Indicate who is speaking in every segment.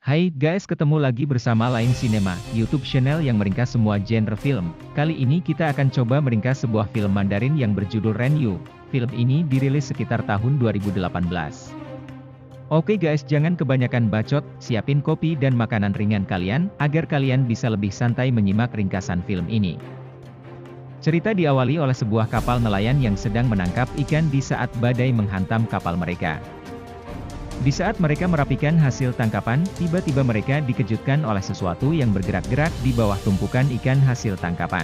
Speaker 1: Hai guys, ketemu lagi bersama Lain Cinema, YouTube channel yang meringkas semua genre film. Kali ini kita akan coba meringkas sebuah film Mandarin yang berjudul Ren Yu. Film ini dirilis sekitar tahun 2018. Oke guys, jangan kebanyakan bacot, siapin kopi dan makanan ringan kalian, agar kalian bisa lebih santai menyimak ringkasan film ini. Cerita diawali oleh sebuah kapal nelayan yang sedang menangkap ikan di saat badai menghantam kapal mereka. Di saat mereka merapikan hasil tangkapan, tiba-tiba mereka dikejutkan oleh sesuatu yang bergerak-gerak di bawah tumpukan ikan hasil tangkapan.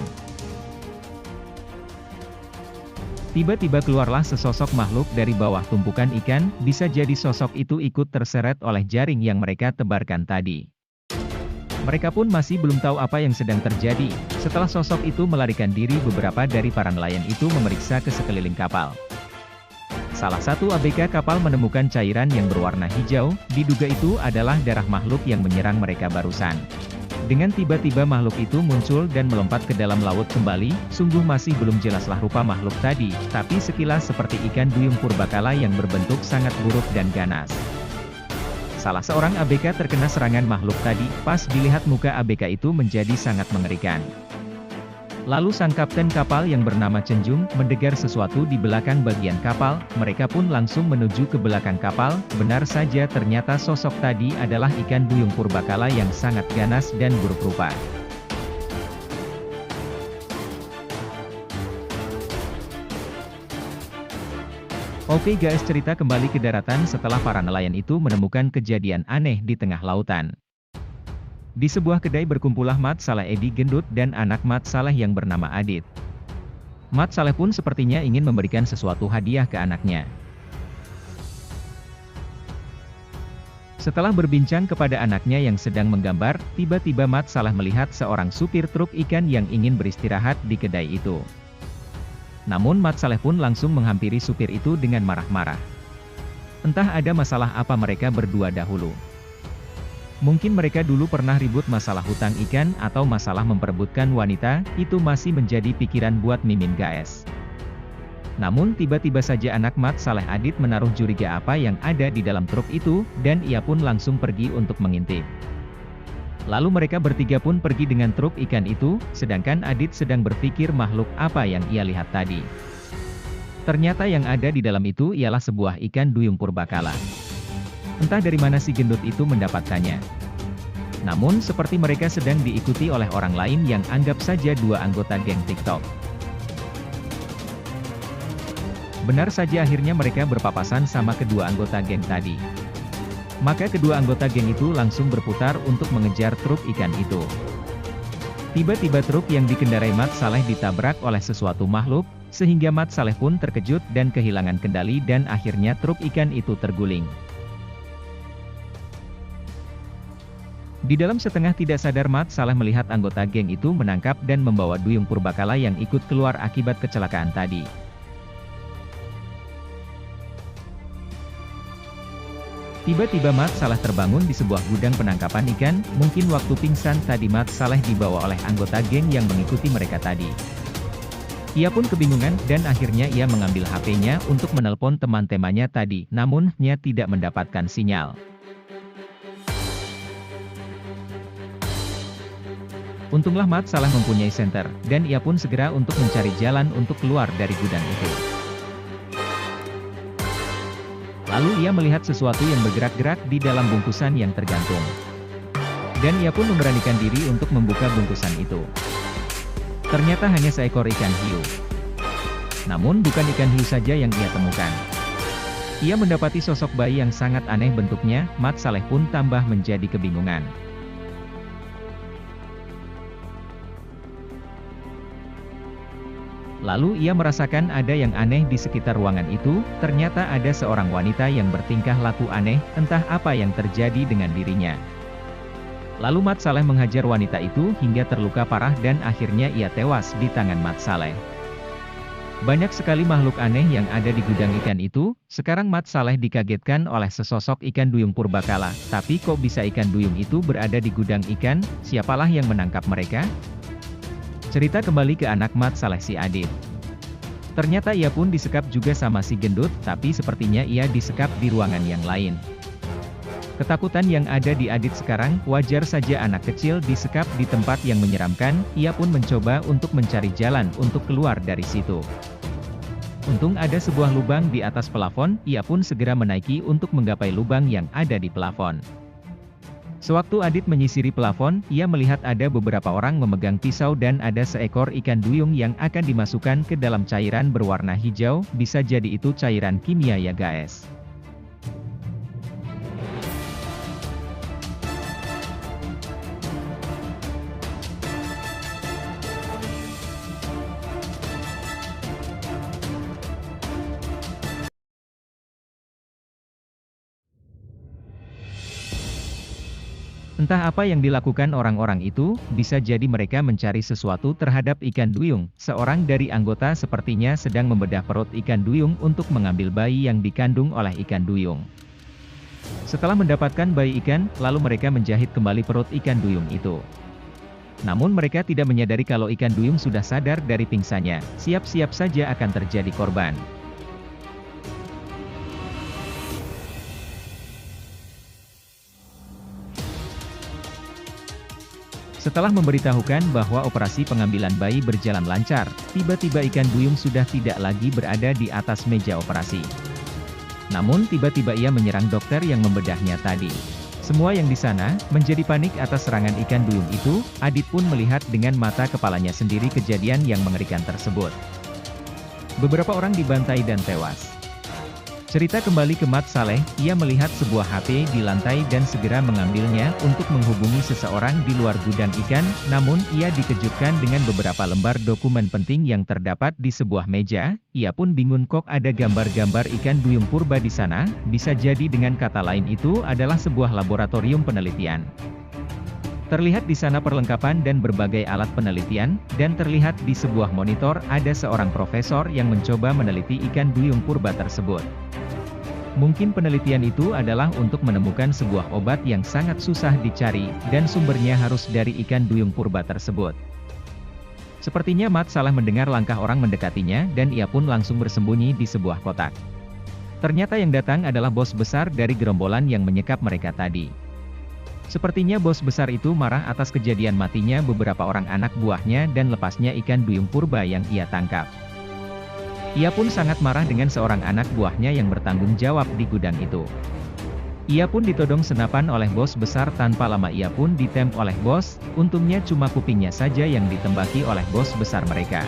Speaker 1: Tiba-tiba keluarlah sesosok makhluk dari bawah tumpukan ikan, bisa jadi sosok itu ikut terseret oleh jaring yang mereka tebarkan tadi. Mereka pun masih belum tahu apa yang sedang terjadi, setelah sosok itu melarikan diri. Beberapa dari para nelayan itu memeriksa ke sekeliling kapal. Salah satu ABK kapal menemukan cairan yang berwarna hijau, diduga itu adalah darah makhluk yang menyerang mereka barusan. Dengan tiba-tiba makhluk itu muncul dan melompat ke dalam laut kembali, sungguh masih belum jelaslah rupa makhluk tadi, tapi sekilas seperti ikan duyung purbakala yang berbentuk sangat buruk dan ganas. Salah seorang ABK terkena serangan makhluk tadi, pas dilihat muka ABK itu menjadi sangat mengerikan. Lalu sang kapten kapal yang bernama Chen Jung mendengar sesuatu di belakang bagian kapal, mereka pun langsung menuju ke belakang kapal. Benar saja, ternyata sosok tadi adalah ikan duyung purbakala yang sangat ganas dan buruk rupa. Oke guys, cerita kembali ke daratan setelah para nelayan itu menemukan kejadian aneh di tengah lautan. Di sebuah kedai berkumpullah Mat Saleh, Edi gendut, dan anak Mat Saleh yang bernama Adit. Mat Saleh pun sepertinya ingin memberikan sesuatu hadiah ke anaknya. Setelah berbincang kepada anaknya yang sedang menggambar, tiba-tiba Mat Saleh melihat seorang supir truk ikan yang ingin beristirahat di kedai itu. Namun Mat Saleh pun langsung menghampiri supir itu dengan marah-marah. Entah ada masalah apa mereka berdua dahulu. Mungkin mereka dulu pernah ribut masalah hutang ikan atau masalah memperebutkan wanita, itu masih menjadi pikiran buat Mimin guys. Namun tiba-tiba saja anak Mat Saleh Adit menaruh curiga apa yang ada di dalam truk itu, dan ia pun langsung pergi untuk mengintip. Lalu mereka bertiga pun pergi dengan truk ikan itu, sedangkan Adit sedang berpikir makhluk apa yang ia lihat tadi. Ternyata yang ada di dalam itu ialah sebuah ikan duyung purbakala. Entah dari mana si gendut itu mendapatkannya. Namun seperti mereka sedang diikuti oleh orang lain yang anggap saja dua anggota geng TikTok. Benar saja, akhirnya mereka berpapasan sama kedua anggota geng tadi. Maka kedua anggota geng itu langsung berputar untuk mengejar truk ikan itu. Tiba-tiba truk yang dikendarai Mat Saleh ditabrak oleh sesuatu makhluk, sehingga Mat Saleh pun terkejut dan kehilangan kendali dan akhirnya truk ikan itu terguling. Di dalam setengah tidak sadar Mat Saleh melihat anggota geng itu menangkap dan membawa duyung purbakala yang ikut keluar akibat kecelakaan tadi. Tiba-tiba Mat Saleh terbangun di sebuah gudang penangkapan ikan, mungkin waktu pingsan tadi Mat Saleh dibawa oleh anggota geng yang mengikuti mereka tadi. Ia pun kebingungan dan akhirnya ia mengambil HP-nya untuk menelpon teman-temannya tadi, namun ia tidak mendapatkan sinyal. Untunglah Mat Saleh mempunyai senter, dan ia pun segera untuk mencari jalan untuk keluar dari gudang itu. Lalu ia melihat sesuatu yang bergerak-gerak di dalam bungkusan yang tergantung. Dan ia pun memberanikan diri untuk membuka bungkusan itu. Ternyata hanya seekor ikan hiu. Namun bukan ikan hiu saja yang ia temukan. Ia mendapati sosok bayi yang sangat aneh bentuknya. Mat Saleh pun tambah menjadi kebingungan. Lalu ia merasakan ada yang aneh di sekitar ruangan itu, ternyata ada seorang wanita yang bertingkah laku aneh, entah apa yang terjadi dengan dirinya. Lalu Mat Saleh menghajar wanita itu hingga terluka parah dan akhirnya ia tewas di tangan Mat Saleh. Banyak sekali makhluk aneh yang ada di gudang ikan itu, sekarang Mat Saleh dikagetkan oleh sesosok ikan duyung purbakala, tapi kok bisa ikan duyung itu berada di gudang ikan, siapalah yang menangkap mereka? Cerita kembali ke anak Mat Saleh si Adit. Ternyata ia pun disekap juga sama si gendut, tapi sepertinya ia disekap di ruangan yang lain. Ketakutan yang ada di Adit sekarang, wajar saja anak kecil disekap di tempat yang menyeramkan, ia pun mencoba untuk mencari jalan untuk keluar dari situ. Untung ada sebuah lubang di atas plafon, ia pun segera menaiki untuk menggapai lubang yang ada di plafon. Sewaktu Adit menyisiri plafon, ia melihat ada beberapa orang memegang pisau dan ada seekor ikan duyung yang akan dimasukkan ke dalam cairan berwarna hijau, bisa jadi itu cairan kimia ya guys. Entah apa yang dilakukan orang-orang itu, bisa jadi mereka mencari sesuatu terhadap ikan duyung. Seorang dari anggota sepertinya sedang membedah perut ikan duyung untuk mengambil bayi yang dikandung oleh ikan duyung. Setelah mendapatkan bayi ikan, lalu mereka menjahit kembali perut ikan duyung itu. Namun mereka tidak menyadari kalau ikan duyung sudah sadar dari pingsannya, siap-siap saja akan terjadi korban. Setelah memberitahukan bahwa operasi pengambilan bayi berjalan lancar, tiba-tiba ikan duyung sudah tidak lagi berada di atas meja operasi. Namun tiba-tiba ia menyerang dokter yang membedahnya tadi. Semua yang di sana, menjadi panik atas serangan ikan duyung itu. Adit pun melihat dengan mata kepalanya sendiri kejadian yang mengerikan tersebut. Beberapa orang dibantai dan tewas. Cerita kembali ke Mat Saleh, ia melihat sebuah HP di lantai dan segera mengambilnya untuk menghubungi seseorang di luar gudang ikan, namun ia dikejutkan dengan beberapa lembar dokumen penting yang terdapat di sebuah meja. Ia pun bingung kok ada gambar-gambar ikan duyung purba di sana, bisa jadi dengan kata lain itu adalah sebuah laboratorium penelitian. Terlihat di sana perlengkapan dan berbagai alat penelitian, dan terlihat di sebuah monitor ada seorang profesor yang mencoba meneliti ikan duyung purba tersebut. Mungkin penelitian itu adalah untuk menemukan sebuah obat yang sangat susah dicari, dan sumbernya harus dari ikan duyung purba tersebut. Sepertinya Mat Saleh mendengar langkah orang mendekatinya dan ia pun langsung bersembunyi di sebuah kotak. Ternyata yang datang adalah bos besar dari gerombolan yang menyekap mereka tadi. Sepertinya bos besar itu marah atas kejadian matinya beberapa orang anak buahnya dan lepasnya ikan duyung purba yang ia tangkap. Ia pun sangat marah dengan seorang anak buahnya yang bertanggung jawab di gudang itu. Ia pun ditodong senapan oleh bos besar, tanpa lama ia pun ditem oleh bos, untungnya cuma kupingnya saja yang ditembaki oleh bos besar mereka.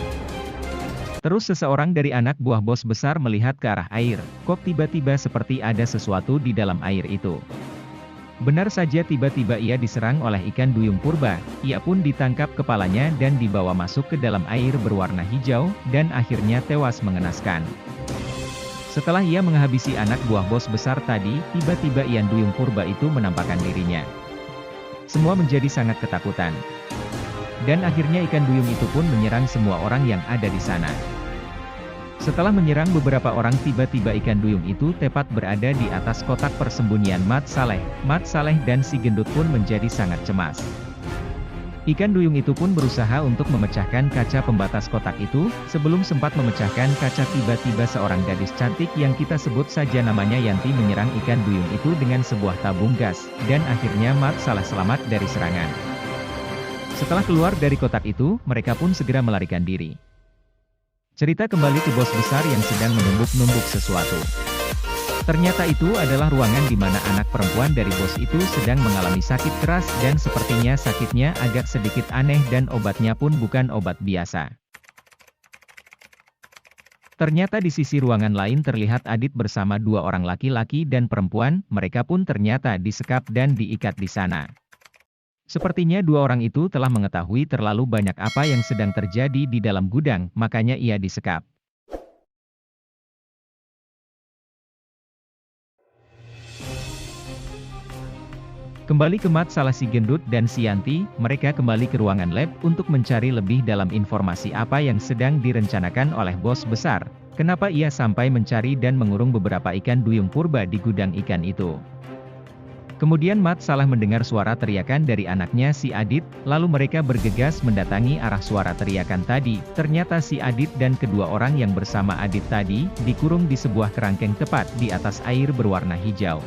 Speaker 1: Terus seseorang dari anak buah bos besar melihat ke arah air, kok tiba-tiba seperti ada sesuatu di dalam air itu. Benar saja tiba-tiba ia diserang oleh ikan duyung purba, ia pun ditangkap kepalanya dan dibawa masuk ke dalam air berwarna hijau, dan akhirnya tewas mengenaskan. Setelah ia menghabisi anak buah bos besar tadi, tiba-tiba ikan duyung purba itu menampakkan dirinya. Semua menjadi sangat ketakutan. Dan akhirnya ikan duyung itu pun menyerang semua orang yang ada di sana. Setelah menyerang beberapa orang, tiba-tiba ikan duyung itu tepat berada di atas kotak persembunyian Mat Saleh. Mat Saleh dan si gendut pun menjadi sangat cemas. Ikan duyung itu pun berusaha untuk memecahkan kaca pembatas kotak itu. Sebelum sempat memecahkan kaca, tiba-tiba seorang gadis cantik yang kita sebut saja namanya Yanti menyerang ikan duyung itu dengan sebuah tabung gas, dan akhirnya Mat Saleh selamat dari serangan. Setelah keluar dari kotak itu, mereka pun segera melarikan diri. Cerita kembali ke bos besar yang sedang menumbuk-numbuk sesuatu. Ternyata itu adalah ruangan di mana anak perempuan dari bos itu sedang mengalami sakit keras dan sepertinya sakitnya agak sedikit aneh dan obatnya pun bukan obat biasa. Ternyata di sisi ruangan lain terlihat Adit bersama dua orang laki-laki dan perempuan, mereka pun ternyata disekap dan diikat di sana. Sepertinya dua orang itu telah mengetahui terlalu banyak apa yang sedang terjadi di dalam gudang, makanya ia disekap. Kembali ke Mat Saleh, si gendut dan si Yanti, mereka kembali ke ruangan lab untuk mencari lebih dalam informasi apa yang sedang direncanakan oleh bos besar. Kenapa ia sampai mencari dan mengurung beberapa ikan duyung purba di gudang ikan itu. Kemudian Mat Saleh mendengar suara teriakan dari anaknya si Adit, lalu mereka bergegas mendatangi arah suara teriakan tadi. Ternyata si Adit dan kedua orang yang bersama Adit tadi, dikurung di sebuah kerangkeng tepat di atas air berwarna hijau.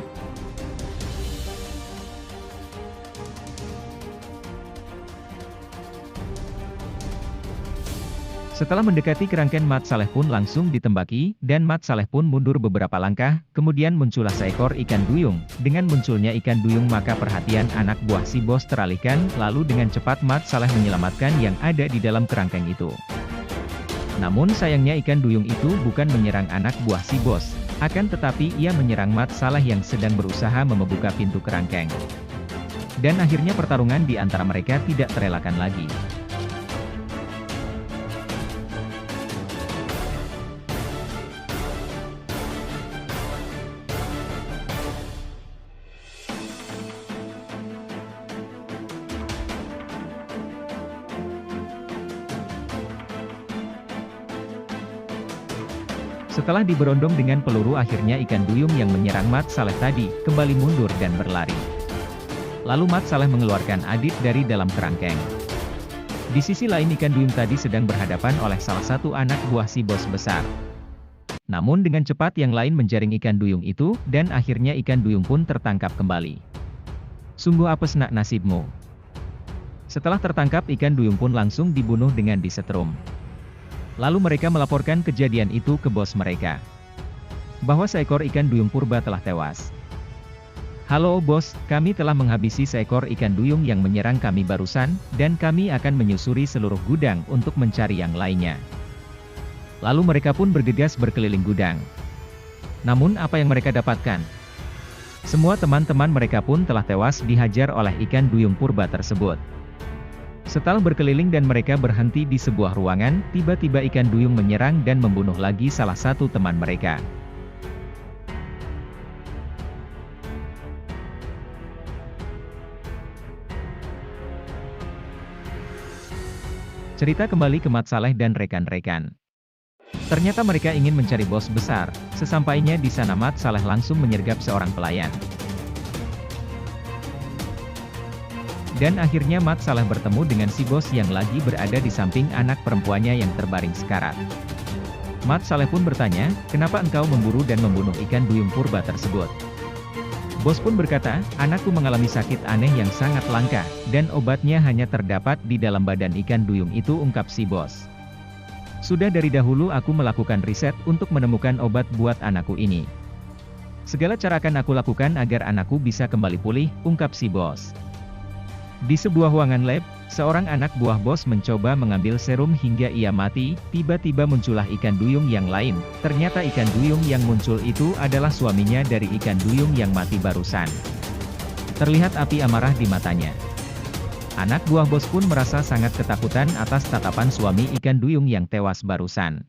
Speaker 1: Setelah mendekati kerangkeng Mat Saleh pun langsung ditembaki, dan Mat Saleh pun mundur beberapa langkah, kemudian muncullah seekor ikan duyung. Dengan munculnya ikan duyung maka perhatian anak buah si bos teralihkan, lalu dengan cepat Mat Saleh menyelamatkan yang ada di dalam kerangkeng itu. Namun sayangnya ikan duyung itu bukan menyerang anak buah si bos, akan tetapi ia menyerang Mat Saleh yang sedang berusaha membuka pintu kerangkeng. Dan akhirnya pertarungan di antara mereka tidak terelakkan lagi. Setelah diberondong dengan peluru akhirnya ikan duyung yang menyerang Mat Saleh tadi, kembali mundur dan berlari. Lalu Mat Saleh mengeluarkan Adit dari dalam kerangkeng. Di sisi lain ikan duyung tadi sedang berhadapan oleh salah satu anak buah si bos besar. Namun dengan cepat yang lain menjaring ikan duyung itu, dan akhirnya ikan duyung pun tertangkap kembali. Sungguh apes nak nasibmu. Setelah tertangkap ikan duyung pun langsung dibunuh dengan disetrum. Lalu mereka melaporkan kejadian itu ke bos mereka, bahwa seekor ikan duyung purba telah tewas. Halo bos, kami telah menghabisi seekor ikan duyung yang menyerang kami barusan, dan kami akan menyusuri seluruh gudang untuk mencari yang lainnya. Lalu mereka pun bergegas berkeliling gudang. Namun apa yang mereka dapatkan? Semua teman-teman mereka pun telah tewas dihajar oleh ikan duyung purba tersebut. Setelah berkeliling dan mereka berhenti di sebuah ruangan, tiba-tiba ikan duyung menyerang dan membunuh lagi salah satu teman mereka. Cerita kembali ke Mat Saleh dan rekan-rekan. Ternyata mereka ingin mencari bos besar. Sesampainya di sana Mat Saleh langsung menyergap seorang pelayan. Dan akhirnya Mat Saleh bertemu dengan si bos yang lagi berada di samping anak perempuannya yang terbaring sekarat. Mat Saleh pun bertanya, kenapa engkau memburu dan membunuh ikan duyung purba tersebut? Bos pun berkata, anakku mengalami sakit aneh yang sangat langka, dan obatnya hanya terdapat di dalam badan ikan duyung itu, ungkap si bos. Sudah dari dahulu aku melakukan riset untuk menemukan obat buat anakku ini. Segala cara akan aku lakukan agar anakku bisa kembali pulih, ungkap si bos. Di sebuah ruangan lab, seorang anak buah bos mencoba mengambil serum hingga ia mati, tiba-tiba muncullah ikan duyung yang lain. Ternyata ikan duyung yang muncul itu adalah suaminya dari ikan duyung yang mati barusan. Terlihat api amarah di matanya. Anak buah bos pun merasa sangat ketakutan atas tatapan suami ikan duyung yang tewas barusan.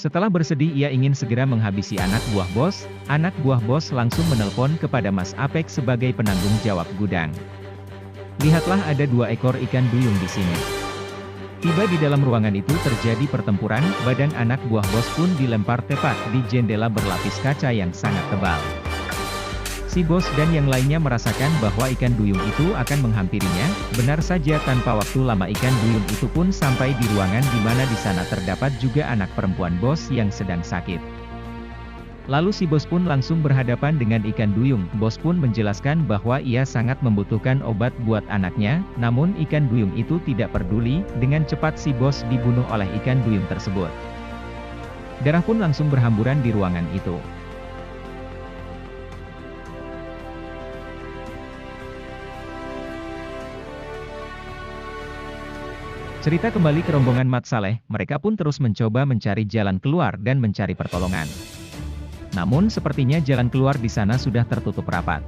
Speaker 1: Setelah bersedih ia ingin segera menghabisi anak buah bos langsung menelpon kepada Mas Apek sebagai penanggung jawab gudang. Lihatlah ada 2 ekor ikan duyung di sini. Tiba di dalam ruangan itu terjadi pertempuran, badan anak buah bos pun dilempar tepat di jendela berlapis kaca yang sangat tebal. Si bos dan yang lainnya merasakan bahwa ikan duyung itu akan menghampirinya, benar saja tanpa waktu lama ikan duyung itu pun sampai di ruangan di mana di sana terdapat juga anak perempuan bos yang sedang sakit. Lalu si bos pun langsung berhadapan dengan ikan duyung. Bos pun menjelaskan bahwa ia sangat membutuhkan obat buat anaknya, namun ikan duyung itu tidak peduli. Dengan cepat si bos dibunuh oleh ikan duyung tersebut. Darah pun langsung berhamburan di ruangan itu. Cerita kembali ke rombongan Mat Saleh, mereka pun terus mencoba mencari jalan keluar dan mencari pertolongan. Namun sepertinya jalan keluar di sana sudah tertutup rapat.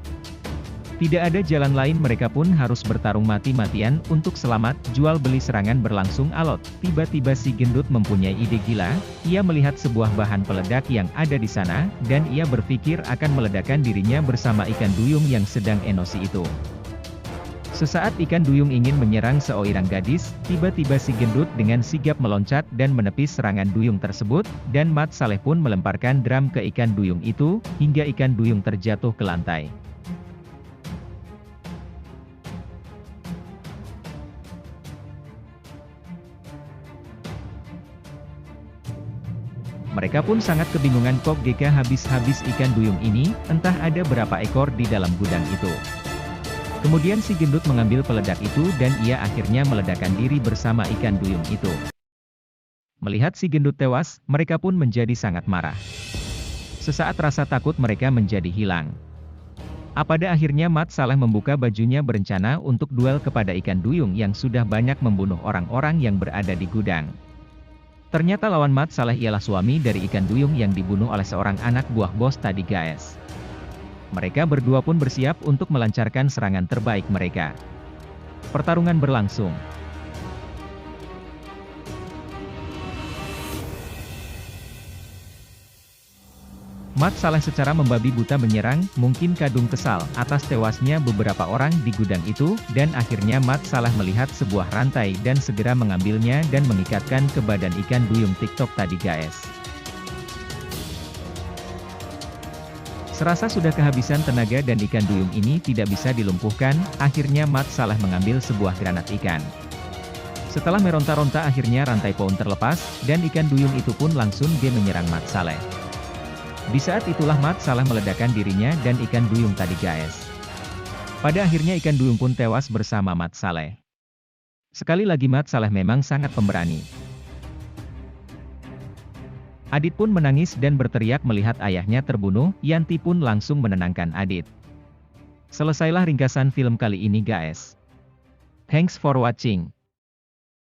Speaker 1: Tidak ada jalan lain, mereka pun harus bertarung mati-matian untuk selamat. Jual beli serangan berlangsung alot. Tiba-tiba si gendut mempunyai ide gila. Ia melihat sebuah bahan peledak yang ada di sana, dan ia berpikir akan meledakkan dirinya bersama ikan duyung yang sedang emosi itu. Sesaat ikan duyung ingin menyerang seorang gadis, tiba-tiba si gendut dengan sigap meloncat dan menepis serangan duyung tersebut, dan Mat Saleh pun melemparkan drum ke ikan duyung itu, hingga ikan duyung terjatuh ke lantai. Mereka pun sangat kebingungan kok GK habis-habis ikan duyung ini, entah ada berapa ekor di dalam gudang itu. Kemudian si gendut mengambil peledak itu dan ia akhirnya meledakkan diri bersama ikan duyung itu. Melihat si gendut tewas, mereka pun menjadi sangat marah. Sesaat rasa takut mereka menjadi hilang. Pada akhirnya Mat Saleh membuka bajunya berencana untuk duel kepada ikan duyung yang sudah banyak membunuh orang-orang yang berada di gudang. Ternyata lawan Mat Saleh ialah suami dari ikan duyung yang dibunuh oleh seorang anak buah bos tadi guys. Mereka berdua pun bersiap untuk melancarkan serangan terbaik mereka. Pertarungan berlangsung. Mat Saleh secara membabi buta menyerang, mungkin kadung kesal atas tewasnya beberapa orang di gudang itu, dan akhirnya Mat Saleh melihat sebuah rantai dan segera mengambilnya dan mengikatkan ke badan ikan duyung TikTok tadi guys. Serasa sudah kehabisan tenaga dan ikan duyung ini tidak bisa dilumpuhkan, akhirnya Mat Saleh mengambil sebuah granat ikan. Setelah meronta-ronta akhirnya rantai pohon terlepas, dan ikan duyung itu pun langsung dia menyerang Mat Saleh. Di saat itulah Mat Saleh meledakkan dirinya dan ikan duyung tadi guys. Pada akhirnya ikan duyung pun tewas bersama Mat Saleh. Sekali lagi Mat Saleh memang sangat pemberani. Adit pun menangis dan berteriak melihat ayahnya terbunuh, Yanti pun langsung menenangkan Adit. Selesailah ringkasan film kali ini guys. Thanks for watching.